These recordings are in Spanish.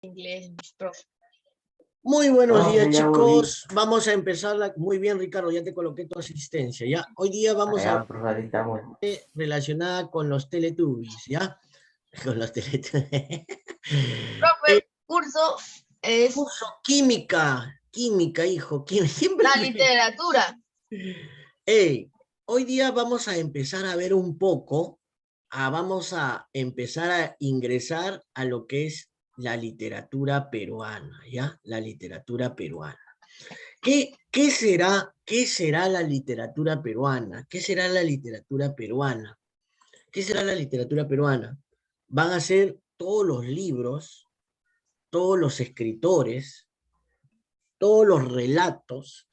Inglés, profe. Muy buenos días, chicos. Vamos a empezar. Muy bien, Ricardo, ya te coloqué tu asistencia, ¿ya? Hoy día vamos a ver relacionada con los Teletubbies, ¿ya? Con los Teletubbies. Profe, el curso es Curso química, hijo. Siempre la literatura. Hey, hoy día vamos a empezar a ver un poco, vamos a empezar a ingresar a lo que es la literatura peruana, ¿ya? La literatura peruana. ¿Qué será la literatura peruana? ¿Qué será la literatura peruana? ¿Qué será la literatura peruana? Van a ser todos los libros, todos los escritores, todos los relatos,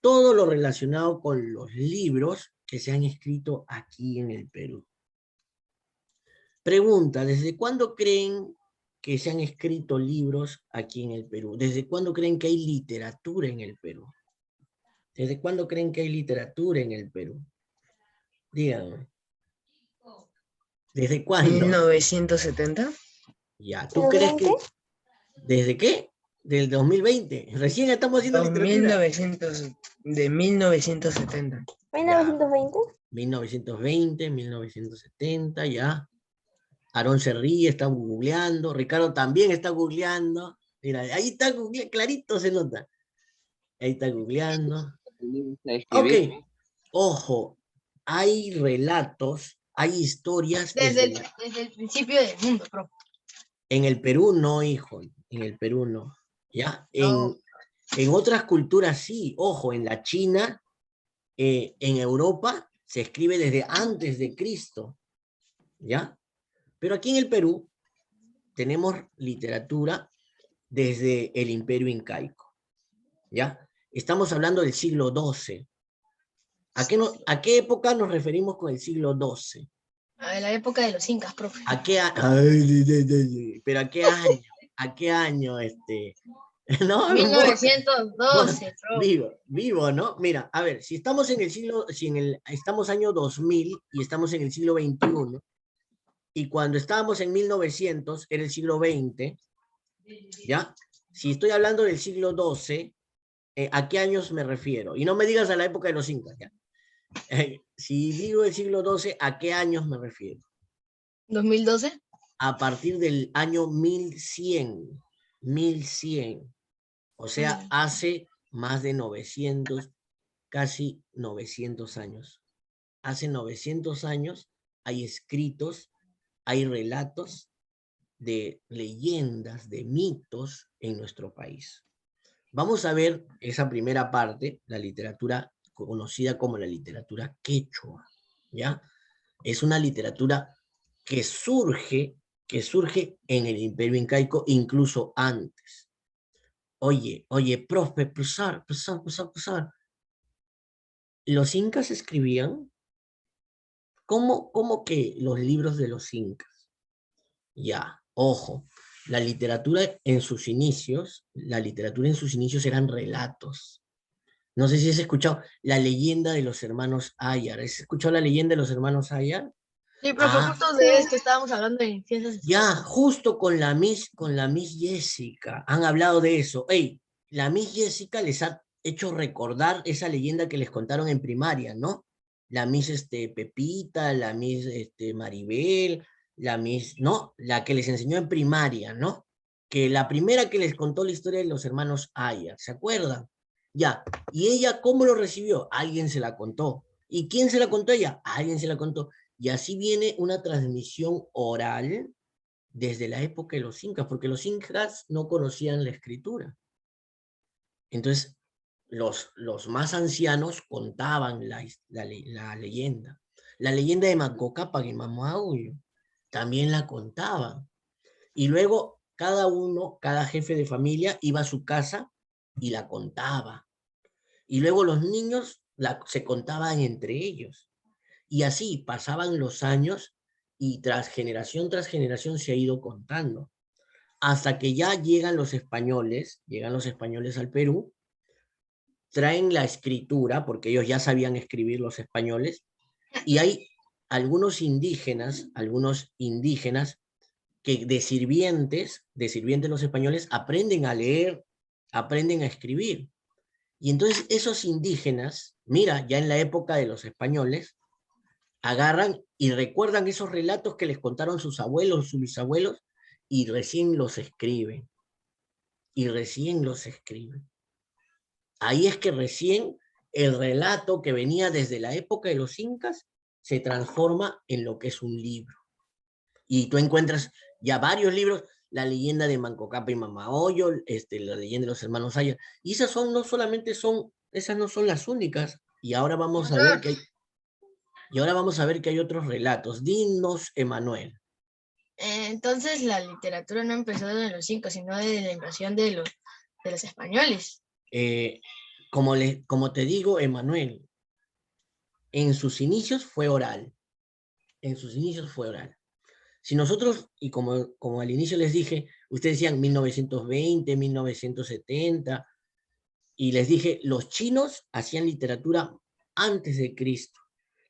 todo lo relacionado con los libros que se han escrito aquí en el Perú. Pregunta, ¿desde cuándo creen que se han escrito libros aquí en el Perú? ¿Desde cuándo creen que hay literatura en el Perú? ¿Desde cuándo creen que hay literatura en el Perú? Díganme. ¿Desde cuándo? 1970. Ya, ¿tú crees que? ¿Desde qué? Del 2020. Recién estamos haciendo literatura. 1970. ¿1920? 1920, 1970, ya. Aarón se ríe, está googleando. Ricardo también está googleando. Mira, ahí está googleando, clarito se nota. Ahí está googleando. Ok, ojo, hay relatos, hay historias Desde el principio del mundo, profe. En el Perú no, hijo, en el Perú no. ¿Ya? No. En otras culturas sí, ojo, en la China, en Europa se escribe desde antes de Cristo, ¿ya? Pero aquí en el Perú tenemos literatura desde el Imperio Incaico, ¿ya? Estamos hablando del siglo XII. ¿A qué época nos referimos con el siglo XII? A la época de los incas, profe. ¿A qué pero a qué año? ¿A qué año No, 1912, profe. vivo, ¿no? Mira, a ver, si estamos en el siglo, estamos año 2000 y estamos en el siglo XXI, y cuando estábamos en 1900 era el siglo XX, ¿ya? Si estoy hablando del siglo XII, ¿a qué años me refiero? Y no me digas a la época de los incas, ¿ya? Si digo el siglo XII, ¿a qué años me refiero? 2012. A partir del año 1100, 1100. O sea, hace más de 900, casi 900 años. Hace 900 años hay escritos, hay relatos de leyendas, de mitos en nuestro país. Vamos a ver esa primera parte, la literatura conocida como la literatura quechua, ¿ya? Es una literatura que surge en el Imperio Incaico, incluso antes. Oye, profe, profesor. ¿Los incas escribían? ¿Cómo que los libros de los incas? Ya, ojo, la literatura en sus inicios eran relatos. No sé si has escuchado la leyenda de los hermanos Ayar. ¿Has escuchado la leyenda de los hermanos Ayar? Sí, profe, justo de esto estábamos hablando en ciencias. Ya, justo con la Miss Jessica, han hablado de eso. Ey, la Miss Jessica les ha hecho recordar esa leyenda que les contaron en primaria, ¿no? La Miss Pepita, la Miss Maribel, la Miss, ¿no? La que les enseñó en primaria, ¿no? Que la primera que les contó la historia de los hermanos Aya, ¿se acuerdan? Ya, ¿y ella cómo lo recibió? Alguien se la contó. ¿Y quién se la contó ella? Alguien se la contó. Y así viene una transmisión oral desde la época de los incas, porque los incas no conocían la escritura. Entonces, los más ancianos contaban la leyenda. La leyenda de Mancocapa y Mamahuyo también la contaban. Y luego cada jefe de familia iba a su casa y la contaba. Y luego los niños se contaban entre ellos. Y así pasaban los años y tras generación se ha ido contando. Hasta que ya llegan los españoles al Perú, traen la escritura, porque ellos ya sabían escribir los españoles, y hay algunos indígenas que de sirvientes los españoles, aprenden a leer, aprenden a escribir. Y entonces esos indígenas, mira, ya en la época de los españoles, agarran y recuerdan esos relatos que les contaron sus abuelos, sus bisabuelos, y recién los escriben. Y recién los escriben. Ahí es que recién el relato que venía desde la época de los incas se transforma en lo que es un libro. Y tú encuentras ya varios libros, la leyenda de Manco Cápac y Mamahoyo, la leyenda de los hermanos Aya, y esas son, no solamente son, esas no son las únicas, y ahora vamos a ver que hay, otros relatos. Dinos, Emanuel. Entonces la literatura no empezó desde los incas, sino desde la invasión de los españoles. Como te digo, Emanuel, en sus inicios fue oral. En sus inicios fue oral. Si nosotros, y como al inicio les dije, ustedes decían 1920, 1970, y les dije, los chinos hacían literatura antes de Cristo.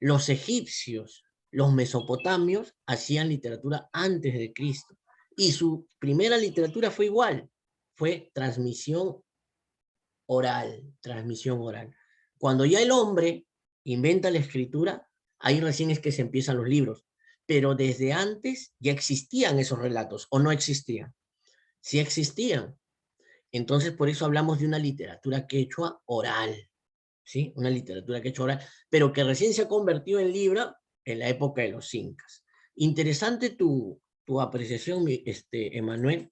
Los egipcios, los mesopotamios hacían literatura antes de Cristo. Y su primera literatura fue igual, fue transmisión oral, transmisión oral. Cuando ya el hombre inventa la escritura, ahí recién es que se empiezan los libros. Pero desde antes ya existían esos relatos, ¿o no existían? Sí existían. Entonces, por eso hablamos de una literatura quechua oral, ¿sí? Una literatura quechua oral, pero que recién se ha convertido en libro en la época de los incas. Interesante tu apreciación, Emanuel.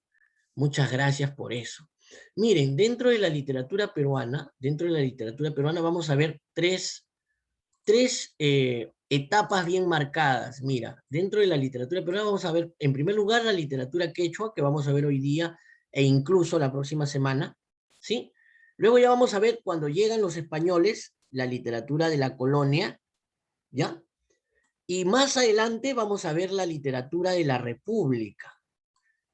Muchas gracias por eso. Miren, dentro de la literatura peruana, vamos a ver tres etapas bien marcadas. Mira, dentro de la literatura peruana vamos a ver, en primer lugar, la literatura quechua, que vamos a ver hoy día, e incluso la próxima semana, ¿sí? Luego ya vamos a ver, cuando llegan los españoles, la literatura de la colonia, ¿ya? Y más adelante vamos a ver la literatura de la república.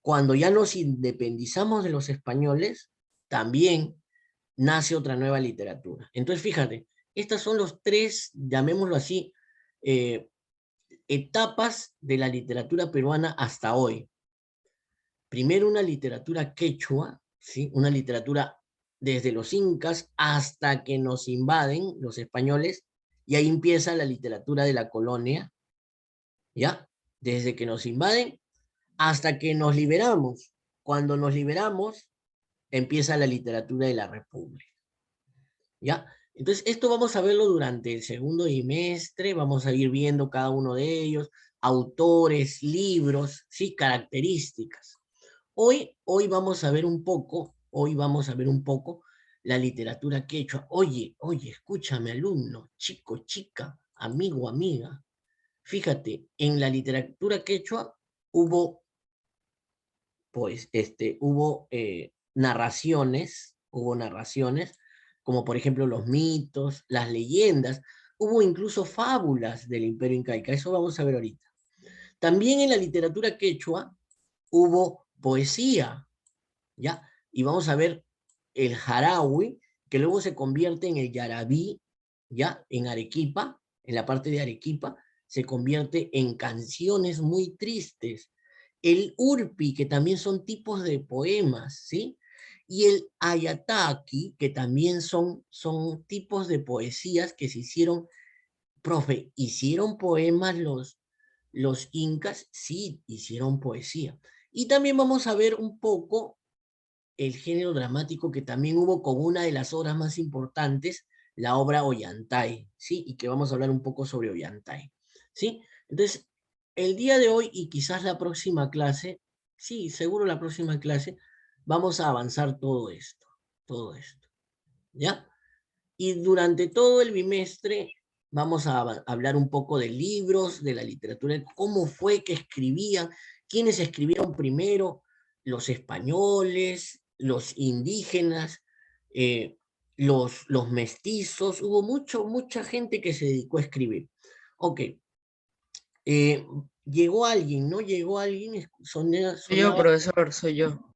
Cuando ya nos independizamos de los españoles, también nace otra nueva literatura. Entonces, fíjate, estas son los tres, llamémoslo así, etapas de la literatura peruana hasta hoy. Primero una literatura quechua, ¿sí? Una literatura desde los incas hasta que nos invaden los españoles, y ahí empieza la literatura de la colonia, ¿ya? Desde que nos invaden hasta que nos liberamos. Cuando nos liberamos, empieza la literatura de la república, ¿ya? Entonces, esto vamos a verlo durante el segundo bimestre, vamos a ir viendo cada uno de ellos, autores, libros, ¿sí? Características. Hoy vamos a ver un poco, la literatura quechua. Oye, escúchame, alumno, chico, chica, amigo, amiga. Fíjate, en la literatura quechua hubo, pues, hubo narraciones, como por ejemplo los mitos, las leyendas, hubo incluso fábulas del Imperio Incaica, eso vamos a ver ahorita. También en la literatura quechua hubo poesía, ¿ya? Y vamos a ver el jaraui, que luego se convierte en el yarabí, ¿ya? En Arequipa, en la parte de Arequipa, se convierte en canciones muy tristes. El urpi, que también son tipos de poemas, ¿sí? Y el ayataki, que también son tipos de poesías que se hicieron. Profe, ¿hicieron poemas los incas? Sí, hicieron poesía. Y también vamos a ver un poco el género dramático que también hubo con una de las obras más importantes, la obra Ollantay, ¿sí? Y que vamos a hablar un poco sobre Ollantay, ¿sí? Entonces, el día de hoy y quizás la próxima clase, sí, seguro la próxima clase, vamos a avanzar todo esto, ¿ya? Y durante todo el bimestre vamos a hablar un poco de libros, de la literatura, cómo fue que escribían, quiénes escribieron primero, los españoles, los indígenas, los mestizos, hubo mucha gente que se dedicó a escribir. Ok, llegó alguien, ¿no? Llegó alguien, Soy yo, profesor, soy yo.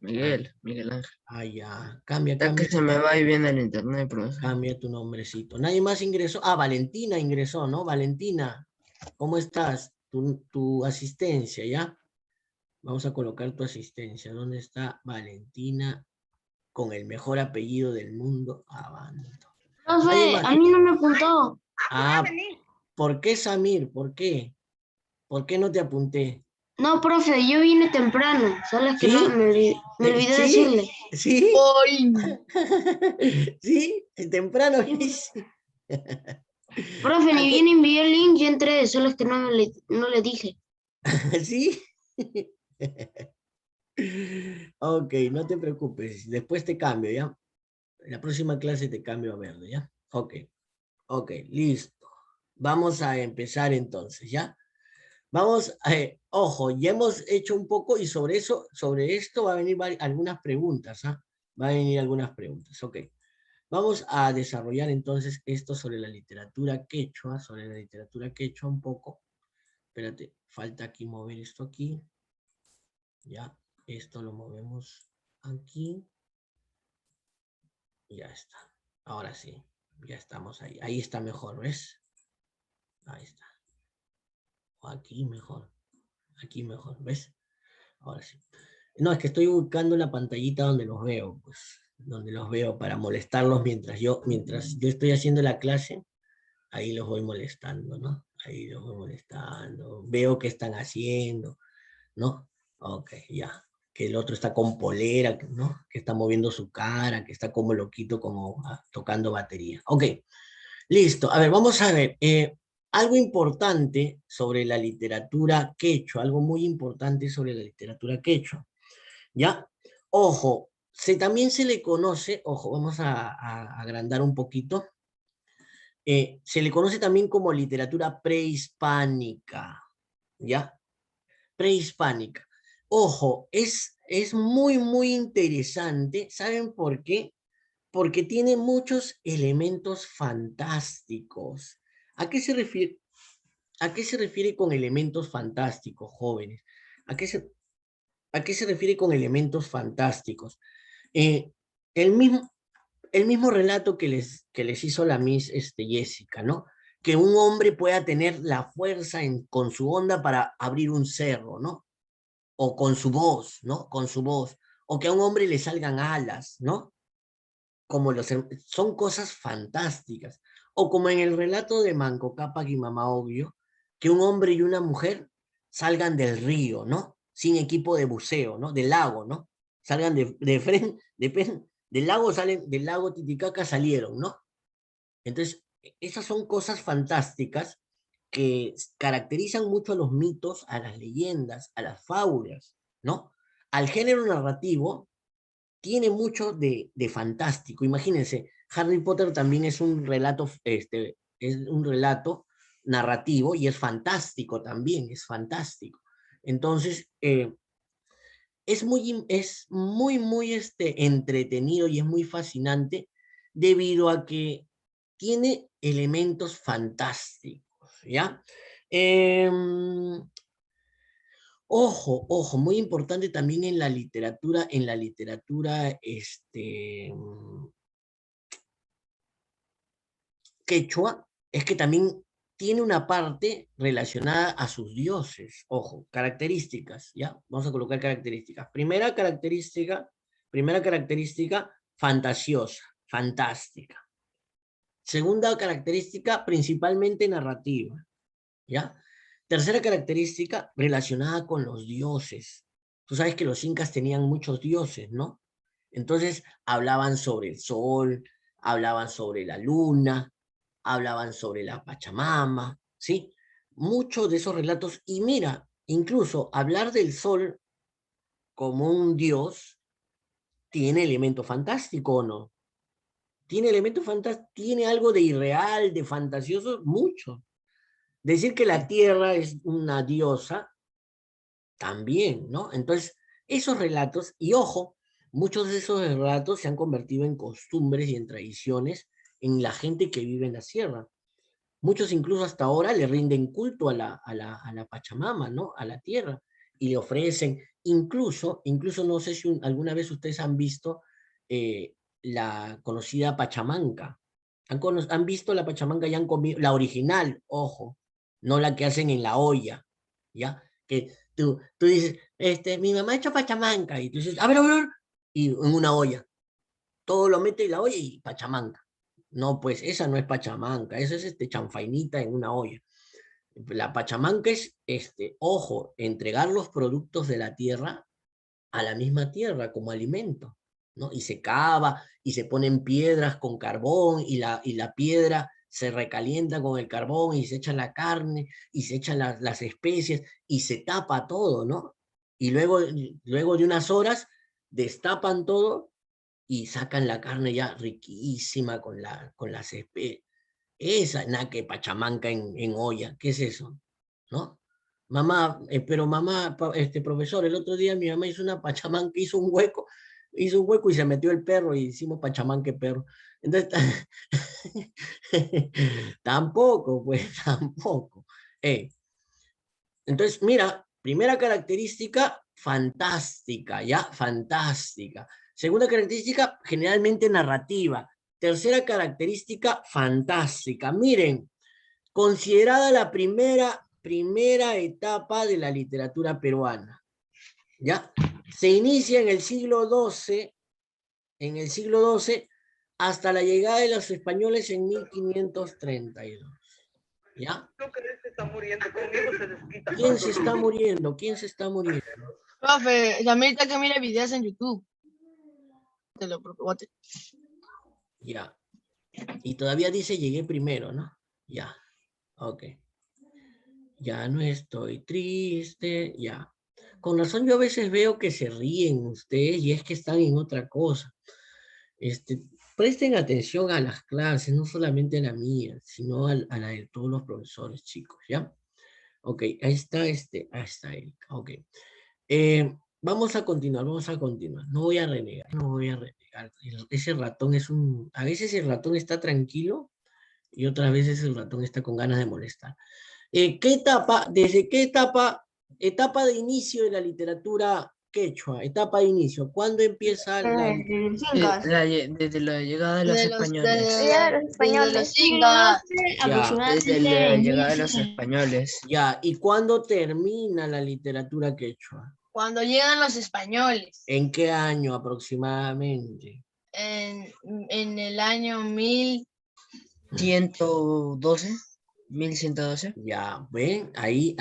Miguel Ángel. Ah, ya, cambia. Ya que se me va y viene el internet, profesor. Cambia tu nombrecito. Nadie más ingresó. Ah, Valentina ingresó, ¿no? Valentina, ¿cómo estás? Tu asistencia, ¿ya? Vamos a colocar tu asistencia. ¿Dónde está Valentina con el mejor apellido del mundo? Abando. Nadie Profe, más. a mí no me apuntó. Ah, ¿por qué, Samir? ¿Por qué? ¿Por qué no te apunté? No, profe, yo vine temprano. Solo es que no ¿Sí? me olvidé ¿Sí? decirle. ¿Sí? ¡Ay! ¿Sí? Temprano. Sí, Sí. profe, ¿A ni bien qué? envié el link, yo entré. Solo es que no le dije. ¿Sí? Ok, no te preocupes. Después te cambio, ¿ya? En la próxima clase te cambio a verde, ¿ya? Ok, ok, listo. Vamos a empezar entonces, ¿ya? Vamos, ojo, ya hemos hecho un poco y sobre eso, sobre esto va a venir algunas preguntas, ¿ah? Va a venir algunas preguntas, ok. Vamos a desarrollar entonces esto sobre la literatura quechua un poco. Espérate, falta aquí mover esto aquí. Ya, esto lo movemos aquí. Ya está. Ahora sí, ya estamos ahí. Ahí está mejor, ¿ves? Ahí está. Aquí mejor. Aquí mejor, ¿ves? Ahora sí. No, es que estoy buscando la pantallita donde los veo, pues, donde los veo para molestarlos mientras yo estoy haciendo la clase, ahí los voy molestando, ¿no? Ahí los voy molestando, veo qué están haciendo, ¿no? Ok, ya. Que el otro está con polera, ¿no? Que está moviendo su cara, que está como loquito, como tocando batería. Ok, listo. A ver, vamos a ver. Algo importante sobre la literatura quechua, algo muy importante sobre la literatura quechua. ¿Ya? Ojo, también se le conoce, ojo, vamos a agrandar un poquito, se le conoce también como literatura prehispánica, ¿ya? Prehispánica. Ojo, es muy, muy interesante, ¿saben por qué? Porque tiene muchos elementos fantásticos. ¿A qué se refiere? ¿A qué se refiere con elementos fantásticos, jóvenes? ¿A qué a qué se refiere con elementos fantásticos? Eh, el, mismo, el mismo relato que les hizo la Miss Jessica, ¿no? Que un hombre pueda tener la fuerza con su onda para abrir un cerro, ¿no? O con su voz, ¿no? Con su voz. O que a un hombre le salgan alas, ¿no? Son cosas fantásticas. O como en el relato de Manco Cápac y Mamá Obvio, que un hombre y una mujer salgan del río, ¿no? Sin equipo de buceo, ¿no? Del lago, ¿no? Salgan de frente, del lago salen, del lago Titicaca salieron, ¿no? Entonces, esas son cosas fantásticas que caracterizan mucho a los mitos, a las leyendas, a las fábulas, ¿no? Al género narrativo tiene mucho de fantástico. Imagínense, Harry Potter también es un relato narrativo y es fantástico también, es fantástico. Entonces, es muy, muy entretenido y es muy fascinante debido a que tiene elementos fantásticos, ¿ya? Ojo, ojo, muy importante también en la literatura, quechua, es que también tiene una parte relacionada a sus dioses. Ojo, características, ¿ya? Vamos a colocar características. Primera característica, fantasiosa, fantástica. Segunda característica, principalmente narrativa, ¿ya? Tercera característica, relacionada con los dioses. Tú sabes que los incas tenían muchos dioses, ¿no? Entonces hablaban sobre el sol, hablaban sobre la luna, hablaban sobre la Pachamama, ¿sí? Muchos de esos relatos, y mira, incluso hablar del sol como un dios tiene elemento fantástico, ¿o no? Tiene elementos fantásticos, tiene algo de irreal, de fantasioso, mucho. Decir que la tierra es una diosa, también, ¿no? Entonces, esos relatos, y ojo, muchos de esos relatos se han convertido en costumbres y en tradiciones en la gente que vive en la sierra. Muchos incluso hasta ahora le rinden culto a la Pachamama, ¿no? A la tierra, y le ofrecen, incluso no sé si alguna vez ustedes han visto la conocida Pachamanca. Han visto la Pachamanca y han comido, la original, ojo, no la que hacen en la olla, ¿ya? Que tú dices, mi mamá ha hecho pachamanca, y tú dices, a ver, y en una olla. Todo lo mete en la olla y pachamanca. No, pues esa no es pachamanca, eso es chanfainita en una olla. La pachamanca es, ojo, entregar los productos de la tierra a la misma tierra como alimento, ¿no? Y se cava y se ponen piedras con carbón y la piedra se recalienta con el carbón y se echa la carne y se echan las especias y se tapa todo, ¿no? Y luego de unas horas destapan todo y sacan la carne ya riquísima con las especias. Esa, nada que pachamanca en olla, ¿qué es eso? ¿No? Mamá, pero mamá, profesor, el otro día mi mamá hizo una pachamanca, hizo un hueco y se metió el perro y hicimos pachamanca perro. Entonces, tampoco, pues, tampoco. Entonces, mira, primera característica, fantástica, ¿ya? Fantástica. Segunda característica, generalmente narrativa. Tercera característica, fantástica. Miren, considerada la primera etapa de la literatura peruana, ¿ya? Se inicia en el siglo XII, hasta la llegada de los españoles en 1532. ¿Ya? ¿Quién se está muriendo? ¿Quién se está muriendo? Profe, también está que mira videos en YouTube. Te lo propongo. Ya. Y todavía dice llegué primero, ¿no? Ya. Ok. Ya no estoy triste, ya. Con razón yo a veces veo que se ríen ustedes y es que están en otra cosa. Presten atención a las clases, no solamente a la mía, sino a la de todos los profesores, chicos, ¿ya? Ok, ahí está Erika, ok. Vamos a continuar. No voy a renegar. Ese ratón a veces el ratón está tranquilo y otras veces el ratón está con ganas de molestar. ¿Desde qué etapa? Etapa de inicio de la literatura quechua, etapa de inicio. ¿Cuándo empieza la... Desde la llegada de los españoles. Desde los incas. Desde la llegada de los españoles. Ya, ¿y cuándo termina la literatura quechua? Cuando llegan los españoles. ¿En qué año aproximadamente? En el año 1112. 1112. Ya, ven, ahí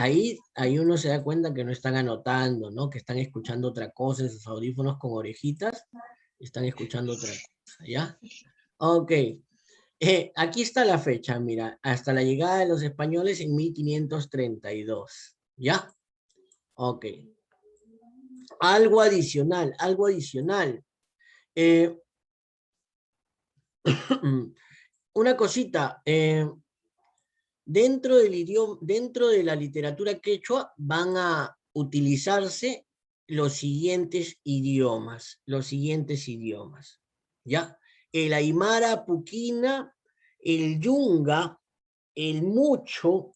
uno se da cuenta que no están anotando, ¿no? Que están escuchando otra cosa en sus audífonos con orejitas, están escuchando otra cosa, ¿ya? Ok, aquí está la fecha, mira, hasta la llegada de los españoles en 1532, ¿ya? Ok. Algo adicional. Una cosita, dentro del idioma, dentro de la literatura quechua van a utilizarse los siguientes idiomas, ¿ya? El aymara puquina, el yunga, el mucho,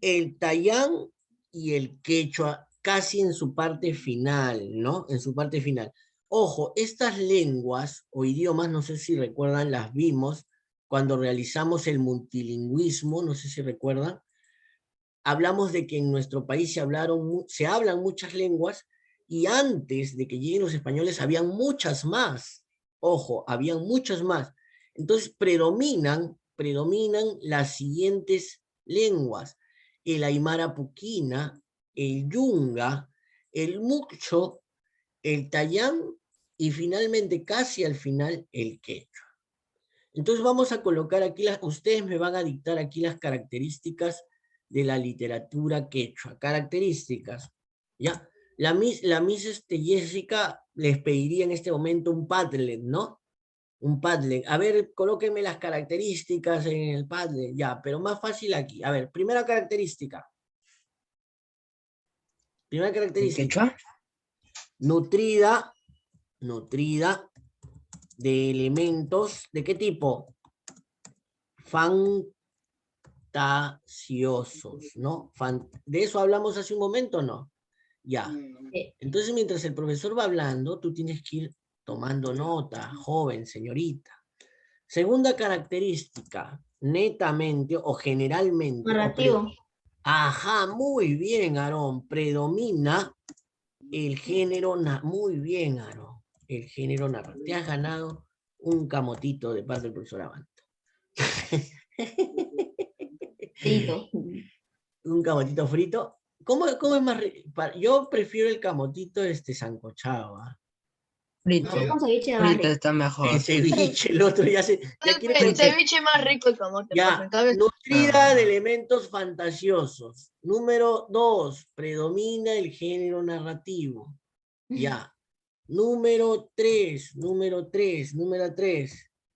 el tayán y el quechua, casi en su parte final, ¿no? En su parte final. Ojo, estas lenguas o idiomas, no sé si recuerdan, las vimos cuando realizamos el multilingüismo, no sé si recuerdan, hablamos de que en nuestro país se hablan muchas lenguas y antes de que lleguen los españoles habían muchas más. Ojo, habían muchas más. Entonces predominan las siguientes lenguas: el aymara puquina, el yunga, el mucho, el tayán y finalmente, casi al final, el quechua. Entonces vamos a colocar aquí, ustedes me van a dictar aquí las características de la literatura quechua. Características, ¿ya? La Miss Jessica les pediría en este momento un Padlet, ¿no? Un Padlet. A ver, colóquenme las características en el Padlet, ya, pero más fácil aquí. A ver, primera característica. ¿Quechua? Nutrida de elementos, ¿de qué tipo? Fantasiosos, ¿no? ¿De eso hablamos hace un momento o no? Ya. Entonces, mientras el profesor va hablando, tú tienes que ir tomando nota, joven, señorita. Segunda característica, netamente o generalmente. Narrativo. Ajá, muy bien, Aarón. Predomina el género, muy bien, Aarón. El género narrativo. Te has ganado un camotito de parte del profesor Abanto. Un camotito frito. ¿Cómo es más rico? Yo prefiero el camotito sancochado, ¿ah? Frito. Con ceviche de Frito barrio. está mejor. El ceviche, el otro ya quiere El meter. ceviche más rico el camote, profe. Ya, En cambio, nutrida de elementos fantasiosos. Número 2, predomina el género narrativo. Ya. Número 3.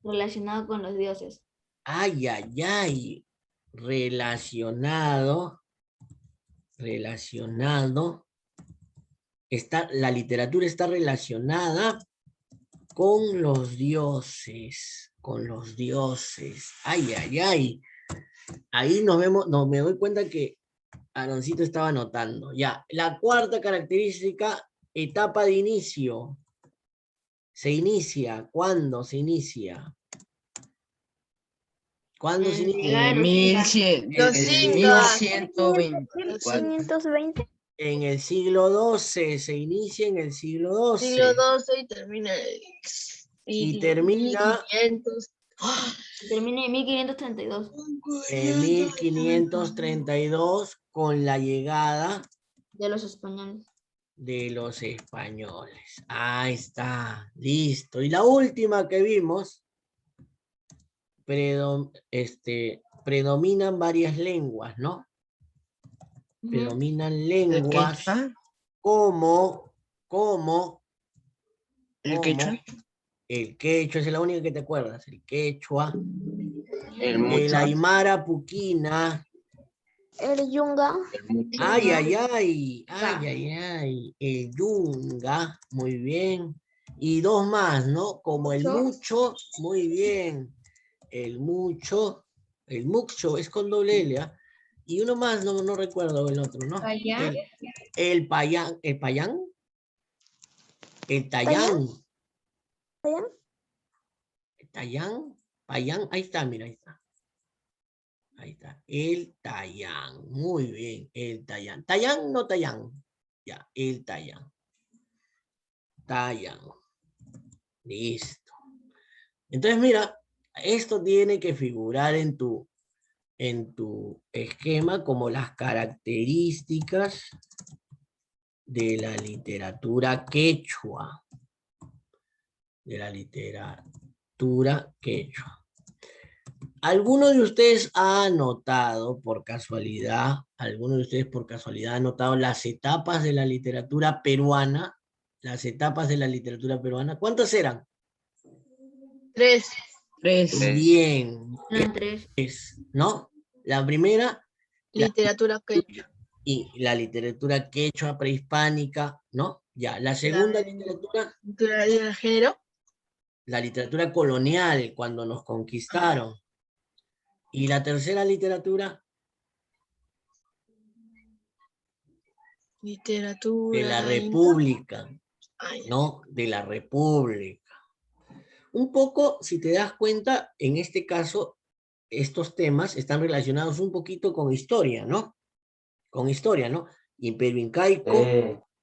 Relacionado con los dioses. Ay, ay, ay. Relacionado. La literatura está relacionada con los dioses. Ay, ay, ay. Ahí me doy cuenta que Aaroncito estaba anotando. Ya, la cuarta característica, etapa de inicio. Se inicia. ¿Cuándo se inicia? ¿Cuándo se inicia? En 1100, Los en incas. 1124. En el siglo XII, se inicia en el siglo XII. siglo XII y termina Y termina 1500. Termina en 1532. en 1532 con la llegada De los españoles. de los españoles. Ahí está, listo. Y la última que vimos, predominan varias lenguas, ¿no? Predominan ¿El lenguas quechua? como ¿El quechua? el quechua, esa es la única que te acuerdas, el quechua, El el mucho. aymara puquina, El yunga. ay, ay, ay, el yunga, muy bien, y dos más, ¿no? Como el mucho, muy bien, el mucho, es con doble L, ¿ah? Y uno más, no recuerdo el otro, ¿no? El payán, el tayán. Payán, ahí está, mira, ahí está. Ahí está, el tayán, muy bien, el tayán. Tayán, no tayán. Ya, el tayán. Tayán. Listo. Entonces, mira, esto tiene que figurar en tu esquema como las características de la literatura quechua. ¿Alguno de ustedes ha anotado por casualidad, ha anotado las etapas de la literatura peruana? Las etapas de la literatura peruana. ¿Cuántas eran? 3. Bien. Eran 3. ¿No? La primera, Literatura quechua. y la literatura quechua prehispánica, ¿no? Ya. La segunda literatura, Literatura género. la literatura colonial, cuando nos conquistaron. Y la tercera literatura, Literatura. de la República, Ay, ¿no? De la República. Un poco, si te das cuenta, en este caso, estos temas están relacionados un poquito con historia, ¿no? Con historia, ¿no? Imperio incaico,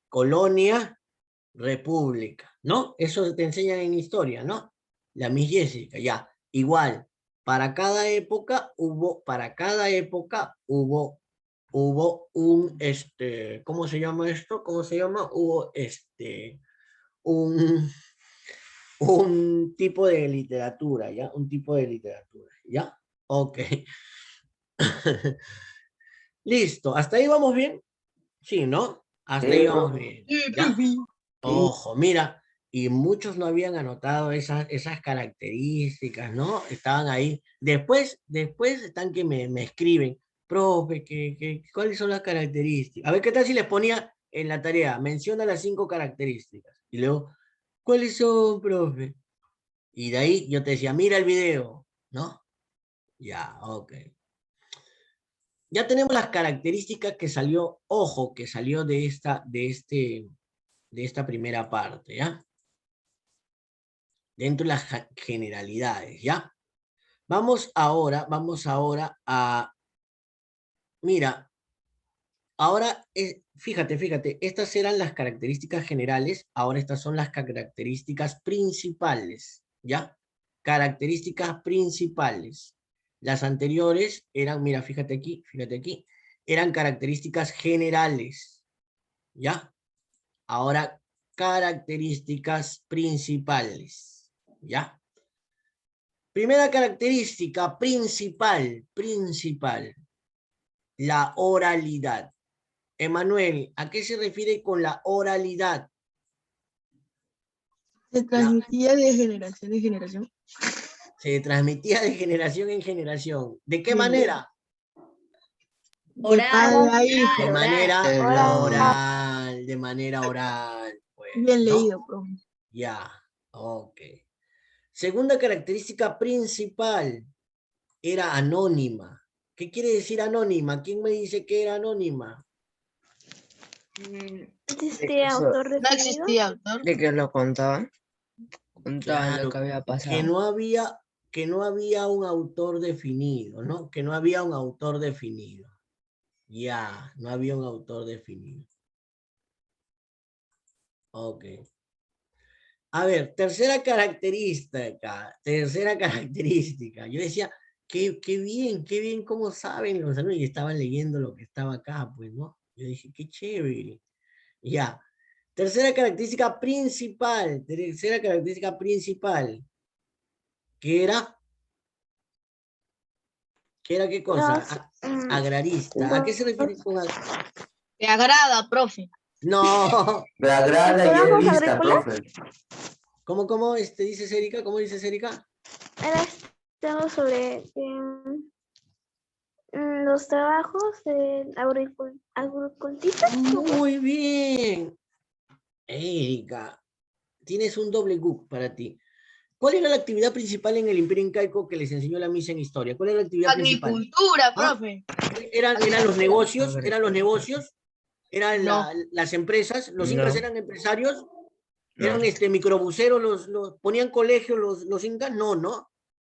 colonia, república, ¿no? Eso te enseñan en historia, ¿no? La Miss Jessica, ya. Igual, para cada época hubo un, ¿cómo se llama esto? ¿Cómo se llama? Hubo, un tipo de literatura, ¿ya? Un tipo de literatura, ¿ya? Ok. Listo, ¿hasta ahí vamos bien? Sí, ¿no? Hasta ahí vamos bien, ¿ya? Ojo, mira, y muchos no habían anotado esas características, ¿no? Estaban ahí. Después están que me escriben, profe, ¿cuáles son las características? A ver, ¿qué tal si les ponía en la tarea? Menciona las 5 características. Y luego, ¿cuáles son, profe? Y de ahí yo te decía, mira el video, ¿no? Ya, ok. Ya tenemos las características que salió, ojo, que salió de esta primera parte, ¿ya? Dentro de las generalidades, ¿ya? Vamos ahora a, mira, Ahora, fíjate, estas eran las características generales, ahora estas son las características principales, ¿ya? Características principales. Las anteriores eran, mira, fíjate aquí, eran características generales, ¿ya? Ahora, características principales, ¿ya? Primera característica principal, la oralidad. Emanuel, ¿a qué se refiere con la oralidad? Se transmitía de generación en generación. Se transmitía de generación en generación. ¿De qué Sí. manera? De padre a hijo. De manera Oral. de manera oral. Pues, Bien ¿no? leído, profe. Ya, ok. Segunda característica principal, era anónima. ¿Qué quiere decir anónima? ¿Quién me dice que era anónima? ¿Existe Eso, autor No definido? existía autor. de que lo contaban. Contaban lo Claro, que había que pasado. no había un autor definido, ¿no? Que no había un autor definido. Ya, no había un autor definido. Ok. A ver, tercera característica. Yo decía, qué bien, cómo saben los alumnos, y estaban leyendo lo que estaba acá, pues, ¿no? Yo dije, qué chévere. Ya. Tercera característica principal, ¿qué era? ¿Qué era qué cosa? Los, Agrarista. ¿A qué se refiere los con Te agrada, profe. No. Me agrada y es trabajos lista, agrícolas. profe. ¿Cómo dices Erika? ¿Cómo dices Erika? Era algo sobre los trabajos de agricultistas. Muy bien. Erika, tienes un doble GUC para ti. ¿Cuál era la actividad principal en el Imperio Incaico que les enseñó la misa en historia? ¿Cuál era la actividad principal? Agricultura, ¿Ah? profe. ¿Eran los negocios? ¿Eran los negocios? ¿Eran No. las empresas? ¿Los No. incas eran empresarios? No. ¿Eran microbuseros? ¿Ponían colegios los incas? No.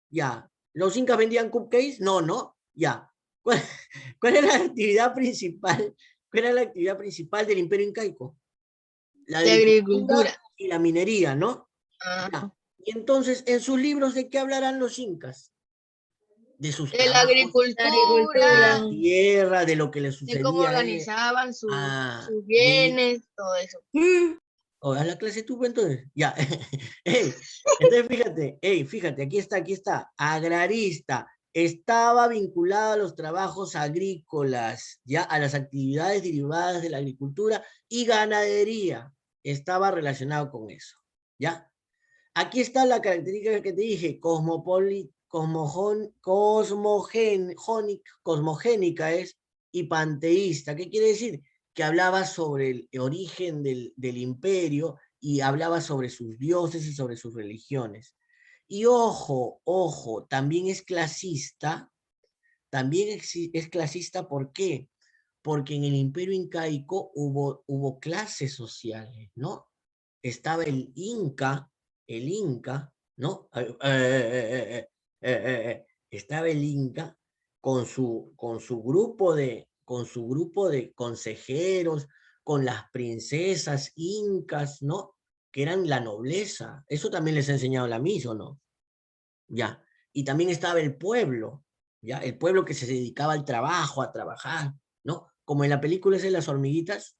Ya. ¿Los incas vendían cupcakes? No. Ya. ¿Cuál era la actividad principal? ¿Cuál era la actividad principal del Imperio Incaico? La De agricultura. y la minería, ¿no? Ah, Ya. Y entonces, en sus libros, ¿de qué hablarán los incas? De sus de la trabajos agricultura, en la tierra, de lo que les de cómo sucedía. organizaban sus De... bienes, todo eso. O haz la clase tú, pues, entonces. Ya. Ey, entonces, fíjate, aquí está. Agrarista. Estaba vinculado a los trabajos agrícolas, ya, a las actividades derivadas de la agricultura y ganadería. Estaba relacionado con eso, ¿ya? Aquí está la característica que te dije, cosmogénica es, y panteísta. ¿Qué quiere decir? Que hablaba sobre el origen del imperio y hablaba sobre sus dioses y sobre sus religiones. Y ojo, también es clasista. Es clasista, ¿por qué? Porque en el imperio incaico hubo clases sociales, ¿no? Estaba el Inca, ¿no? Estaba el Inca con su grupo de consejeros, con las princesas incas, ¿no? Que eran la nobleza. Eso también les ha enseñado la misa, ¿o no? Ya. Y también estaba el pueblo, ¿ya? El pueblo que se dedicaba al trabajo, a trabajar, ¿no? Como en la película esa de las hormiguitas,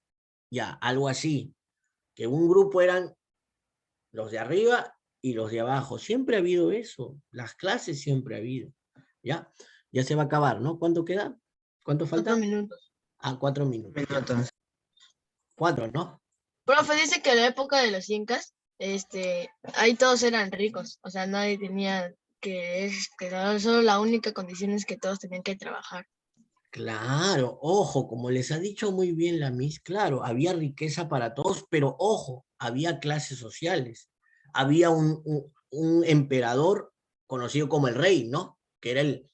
ya, algo así. Que un grupo eran los de arriba y los de abajo. Siempre ha habido eso. Las clases siempre ha habido. ¿Ya? Ya se va a acabar, ¿no? ¿Cuánto queda? ¿Cuánto falta? 4 minutos. 4 minutos. Ya. Minutos. 4, ¿no? Profe dice que en la época de los incas, ahí todos eran ricos. O sea, nadie tenía que solo la única condición es que todos tenían que trabajar. Claro, ojo, como les ha dicho muy bien la Miss, claro, había riqueza para todos, pero ojo, había clases sociales. Había un emperador conocido como el rey, ¿no? Que era el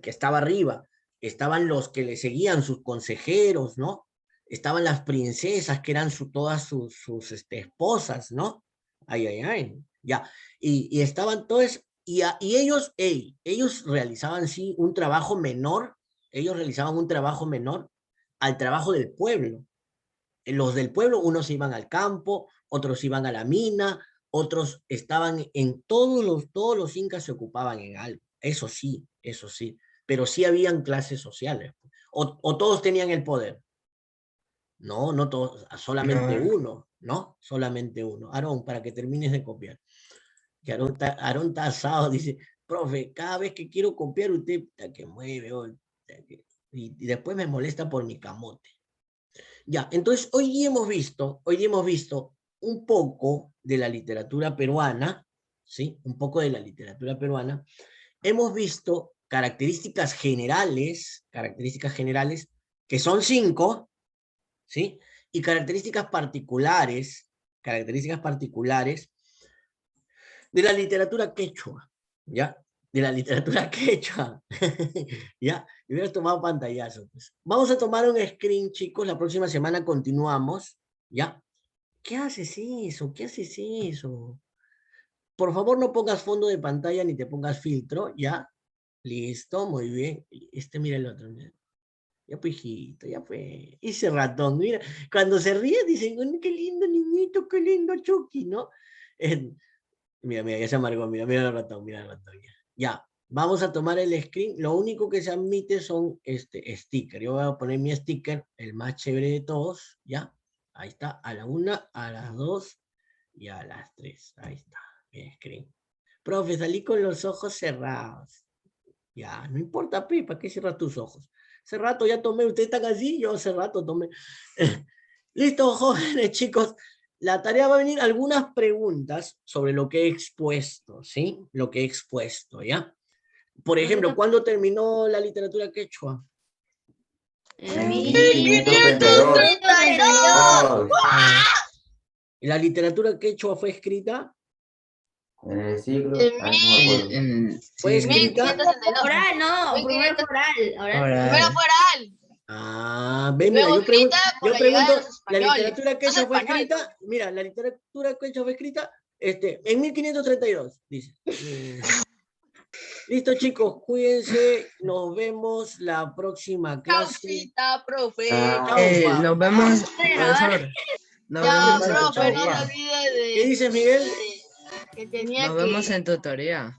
que estaba arriba. Estaban los que le seguían, sus consejeros, ¿no? Estaban las princesas, que eran todas sus esposas, ¿no? Ay, ya. Y estaban todos, y ellos realizaban, sí, un trabajo menor. Ellos realizaban un trabajo menor al trabajo del pueblo. Los del pueblo, unos iban al campo, otros iban a la mina, otros estaban en todos los incas se ocupaban en algo. Eso sí, pero sí habían clases sociales. O todos tenían el poder. No, no todos, solamente No. uno, ¿no? Solamente uno. Aarón, para que termines de copiar. Que Aarón está asado, dice, profe, cada vez que quiero copiar usted, que mueve, y después me molesta por mi camote. Ya, entonces hoy día hemos visto un poco de la literatura peruana, ¿sí? Un poco de la literatura peruana. Hemos visto características generales, que son 5, ¿sí? Y características particulares de la literatura quechua, ¿ya? De la literatura quechua, ¿ya? Y hubieras tomado pantallazo, pues. Vamos a tomar un screen, chicos, la próxima semana continuamos, ¿ya? ¿Qué haces eso? ¿Qué haces eso? Por favor, no pongas fondo de pantalla ni te pongas filtro, ¿ya? Listo, muy bien. Mira el otro, mira. Ya pues, hijito, ya pues. Ese ratón, mira. Cuando se ríe dicen, "Oh, qué lindo niñito, qué lindo Chucky", ¿no? Mira, ya se amargó, mira el ratón, ya. Vamos a tomar el screen. Lo único que se admite son sticker. Yo voy a poner mi sticker, el más chévere de todos, ¿ya? Ahí está, a la 1, a las 2 y a las 3. Ahí está, mi screen. Profe, salí con los ojos cerrados. Ya, no importa, ¿para qué cierras tus ojos? Hace rato ya tomé, ustedes están así, yo hace rato tomé. Listo, jóvenes, chicos. La tarea va a venir algunas preguntas sobre lo que he expuesto, ¿sí? Lo que he expuesto, ¿ya? Por ejemplo, ¿cuándo terminó la literatura quechua? En 1532. 1532. ¿La literatura quechua fue escrita? En el siglo. En No me acuerdo. ¿Fue Sí, escrita? 1562. Oral, no, primero 1500. oral. Oral. Primero fue oral. Ah, ve, mira, Luego yo pregunto, escrita por la llegada de los ¿la españoles. literatura quechua Los fue españoles. escrita? Mira, la literatura quechua fue escrita en 1532, dice. Listo, chicos, cuídense, nos vemos la próxima clase. Causita, profe. Ah. Nos vemos, profesor. Nos Ya, vemos en profe, no se tutoría. olvide de ¿Qué dices, Miguel? que tenía Nos que... vemos en tutoría.